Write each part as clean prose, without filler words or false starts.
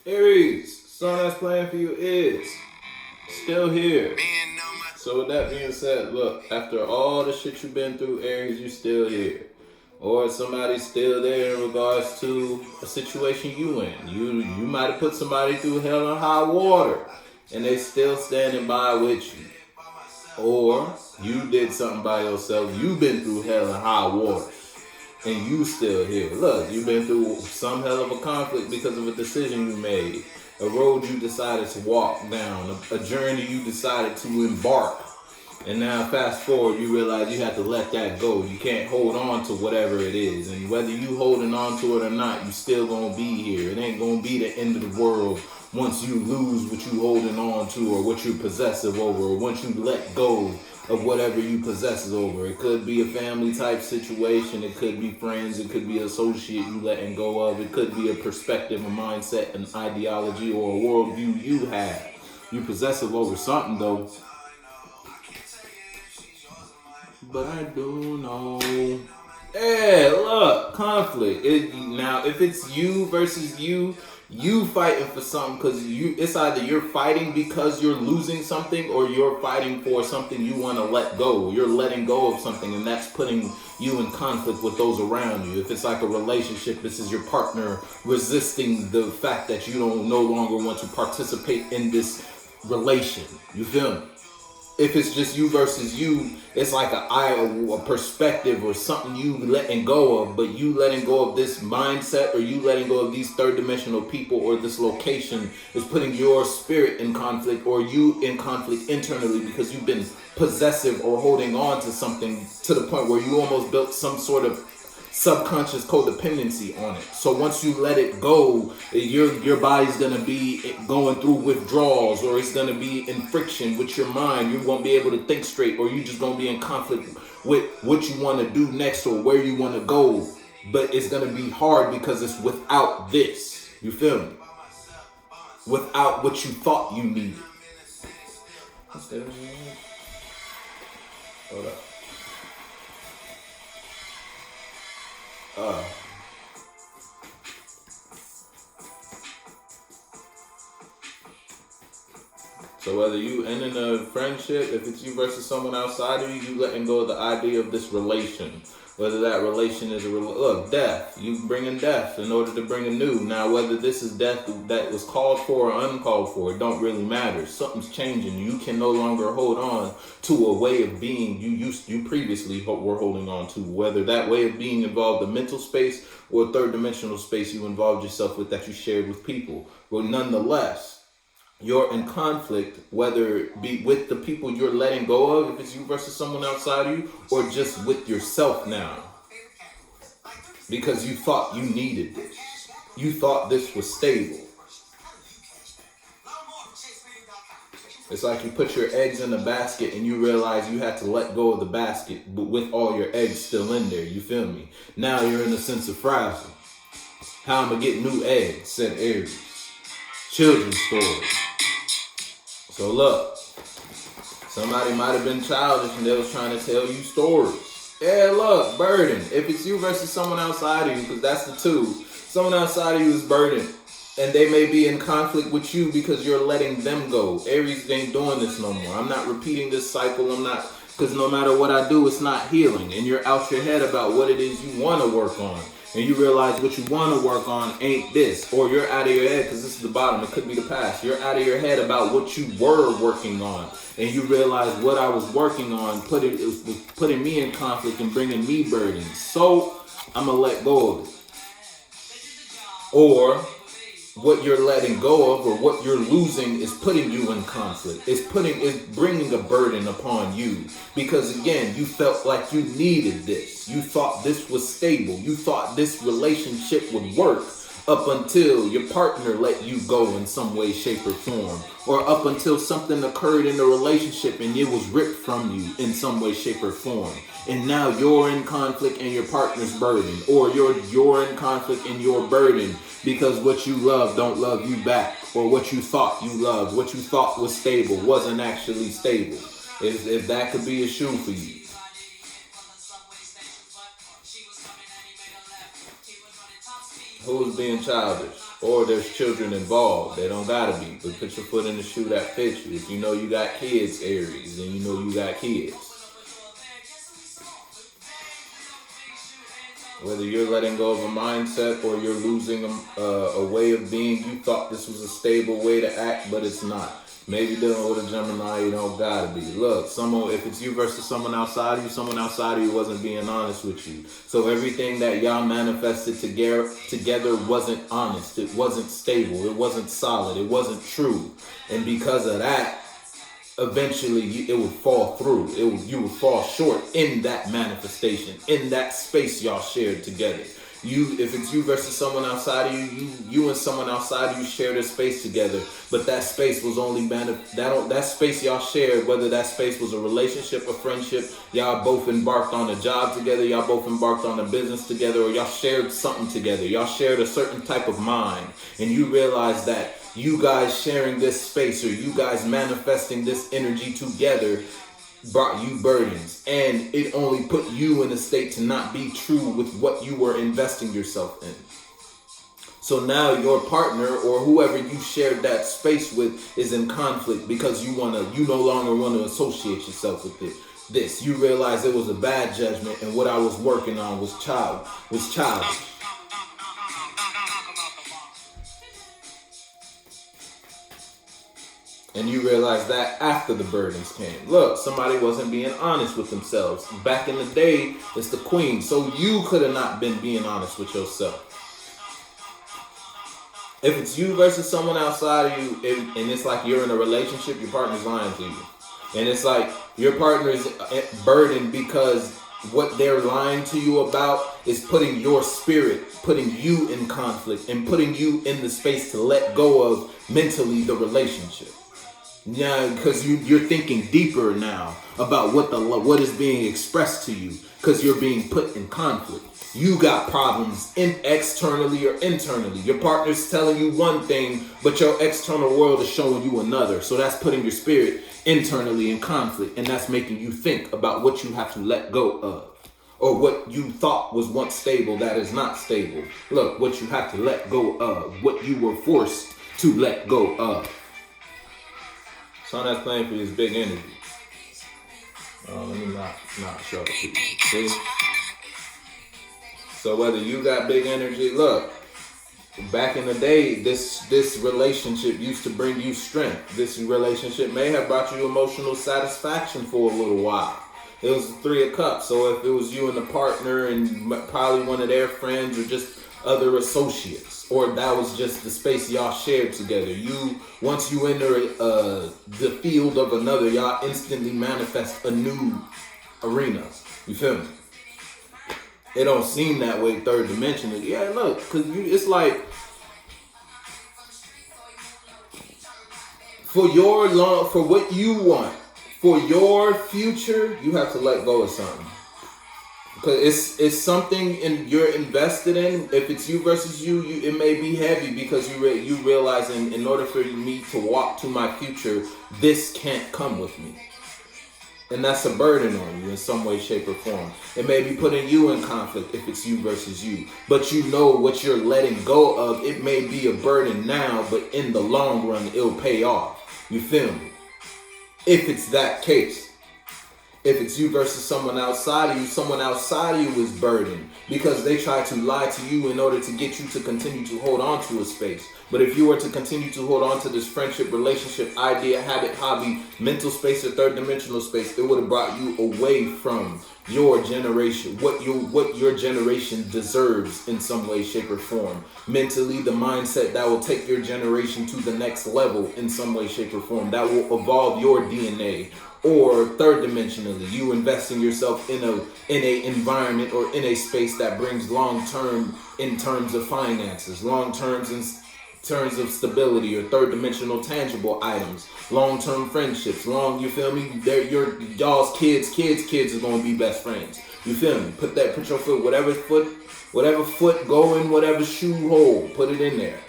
Aries, song that's playing for you is still here. So with that being said, look, after all the shit you've been through, Aries, you still here. Or somebody's still there in regards to a situation you in. You might have put somebody through hell and high water, and they still standing by with you. Or you did something by yourself. You've been through hell and high water, and you still here. Look, you've been through some hell of a conflict because of a decision you made, a road you decided to walk down, a journey you decided to embark. And now fast forward, you realize you have to let that go. You can't hold on to whatever it is. And whether you holding on to it or not, you still gonna be here. It ain't gonna be the end of the world once you lose what you holding on to or what you're possessive over, or once you let go of whatever you possess over. It could be a family type situation. It could be friends. It could be an associate you letting go of. It could be a perspective, a mindset, an ideology, or a worldview you have. You possessive over something though. But I do know. Hey, look, conflict. Now, if it's you versus you fighting for something because it's either you're fighting because you're losing something, or you're fighting for something you want to let go. You're letting go of something, and that's putting you in conflict with those around you. If it's like a relationship, this is your partner resisting the fact that you don't no longer want to participate in this relation. You feel me? If it's just you versus you, it's like a perspective or something you letting go of, but you letting go of this mindset, or you letting go of these third dimensional people, or this location is putting your spirit in conflict, or you in conflict internally because you've been possessive or holding on to something to the point where you almost built some sort of subconscious codependency on it. So once you let it go, your body's gonna be going through withdrawals, or it's gonna be in friction with your mind. You won't be able to think straight, or you just gonna be in conflict with what you want to do next or where you want to go. But it's gonna be hard because it's without this. You feel me? Without what you thought you needed. Hold up. So whether you ending a friendship, if it's you versus someone outside of you, you letting go of the idea of this relation. Whether that relation is look, death. You bringing death in order to bring a new. Now, whether this is death that was called for or uncalled for, it don't really matter. Something's changing. You can no longer hold on to a way of being you previously were holding on to. Whether that way of being involved a mental space or a third dimensional space you involved yourself with that you shared with people. But nonetheless, you're in conflict, whether it be with the people you're letting go of, if it's you versus someone outside of you, or just with yourself now. Because you thought you needed this. You thought this was stable. It's like you put your eggs in a basket and you realize you had to let go of the basket, but with all your eggs still in there, you feel me? Now you're in a sense of frazzle. How I'm gonna get new eggs, said Aries. Children's story. So look, somebody might have been childish and they was trying to tell you stories. Yeah, look, burden. If it's you versus someone outside of you, because that's the two. Someone outside of you is burdened, and they may be in conflict with you because you're letting them go. Aries ain't doing this no more. I'm not repeating this cycle. Because no matter what I do, it's not healing. And you're out your head about what it is you want to work on. And you realize what you want to work on ain't this. Or you're out of your head, because this is the bottom. It could be the past. You're out of your head about what you were working on. And you realize what I was working on was putting me in conflict and bringing me burdens. So I'm going to let go of it. Or what you're letting go of or what you're losing is putting you in conflict. It's bringing a burden upon you. Because again, you felt like you needed this. You thought this was stable. You thought this relationship would work up until your partner let you go in some way, shape, or form. Or up until something occurred in the relationship and it was ripped from you in some way, shape, or form. And now you're in conflict and your partner's burdened. Or you're in conflict and you're burdened because what you love don't love you back. Or what you thought you loved, what you thought was stable, wasn't actually stable. If that could be a shoe for you. Who's being childish? Or there's children involved. They don't gotta be. But put your foot in the shoe that fits you. If you know you got kids, Aries, then you know you got kids. Whether you're letting go of a mindset or you're losing a way of being, you thought this was a stable way to act, but it's not. Maybe dealing with a Gemini, you don't gotta be. Look, if it's you versus someone outside of you, someone outside of you wasn't being honest with you. So everything that y'all manifested together wasn't honest. It wasn't stable. It wasn't solid. It wasn't true. And because of that, eventually it would fall through. You would fall short in that manifestation, in that space y'all shared together. If it's you versus someone outside of you and someone outside of you shared a space together, but that space was only that space y'all shared, whether that space was a relationship, a friendship, y'all both embarked on a job together, y'all both embarked on a business together, or y'all shared something together, y'all shared a certain type of mind, and you realize that you guys sharing this space or you guys manifesting this energy together brought you burdens, and it only put you in a state to not be true with what you were investing yourself in. So now your partner or whoever you shared that space with is in conflict because you no longer want to associate yourself with it. You realize it was a bad judgment and what I was working on was childish. And you realize that after the burdens came. Look, somebody wasn't being honest with themselves. Back in the day, it's the queen. So you could have not been being honest with yourself. If it's you versus someone outside of you, and it's like you're in a relationship, your partner's lying to you. And it's like your partner's burdened because what they're lying to you about is putting your spirit, putting you in conflict, and putting you in the space to let go of mentally the relationship. Yeah, because you're thinking deeper now about what is being expressed to you because you're being put in conflict. You got problems externally or internally. Your partner's telling you one thing, but your external world is showing you another. So that's putting your spirit internally in conflict, and that's making you think about what you have to let go of, or what you thought was once stable that is not stable. Look, what you have to let go of, what you were forced to let go of. Sun that's playing for his big energy. Let me not show it to you. See? So whether you got big energy, look, back in the day, this relationship used to bring you strength. This relationship may have brought you emotional satisfaction for a little while. It was the Three of Cups. So if it was you and the partner and probably one of their friends or just other associates, or that was just the space y'all shared together. Once you enter the field of another, y'all instantly manifest a new arena. You feel me? It don't seem that way third dimensional. Yeah, look, because it's like for what you want, for your future, you have to let go of something. Because it's something you're invested in. If it's you versus you, it may be heavy because you realize in order for me to walk to my future, this can't come with me. And that's a burden on you in some way, shape, or form. It may be putting you in conflict if it's you versus you. But you know what you're letting go of. It may be a burden now, but in the long run, it'll pay off. You feel me? If it's that case. If it's you versus someone outside of you is burdened because they try to lie to you in order to get you to continue to hold on to a space. But if you were to continue to hold on to this friendship, relationship, idea, habit, hobby, mental space, or third dimensional space, it would have brought you away from your generation, what your generation deserves in some way, shape, or form. Mentally, the mindset that will take your generation to the next level in some way, shape, or form. That will evolve your DNA. Or third dimensionally, you investing yourself in a environment or in a space that brings long term in terms of finances, long terms in terms of stability, or third dimensional tangible items, long term friendships, you feel me? Y'all's kids are gonna be best friends. You feel me? Put your foot, whatever foot go in whatever shoe hole, put it in there.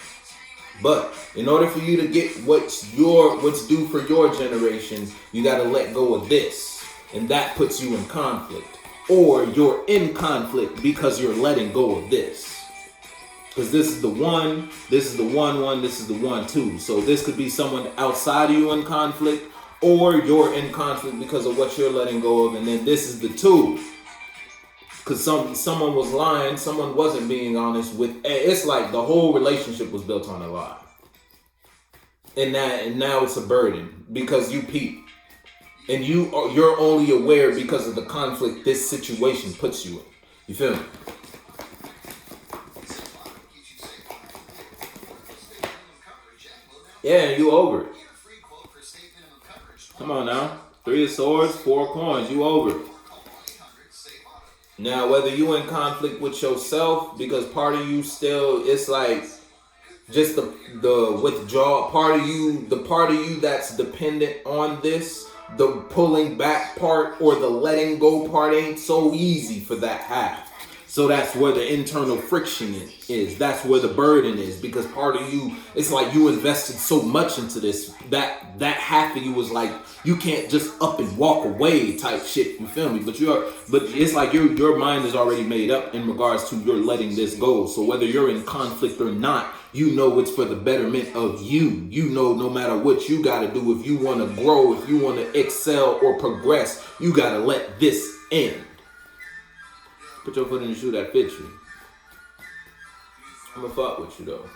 But in order for you to get what's due for your generation, you got to let go of this. And that puts you in conflict. Or you're in conflict because you're letting go of this. Because this is the one, this is the one, this is the 1-2. So this could be someone outside of you in conflict, or you're in conflict because of what you're letting go of. And then this is the 2. Because someone was lying, someone wasn't being honest with. It's like the whole relationship was built on a lie. And now it's a burden because you peep. And you're only aware because of the conflict this situation puts you in. You feel me? Yeah, you over it. Come on now. 3 of Swords, 4 coins. You over it. Now, whether you in conflict with yourself, because part of you still, it's like just the withdrawal part of you, the part of you that's dependent on this, the pulling back part or the letting go part ain't so easy for that half. So that's where the internal friction is. That's where the burden is, because part of you, it's like you invested so much into this that half of you was like, you can't just up and walk away type shit. You feel me? But it's like your mind is already made up in regards to you're letting this go. So whether you're in conflict or not, you know it's for the betterment of you. You know no matter what you got to do, if you want to grow, if you want to excel or progress, you got to let this end. Put your foot in the shoe that fits you. I'm gonna fuck with you though.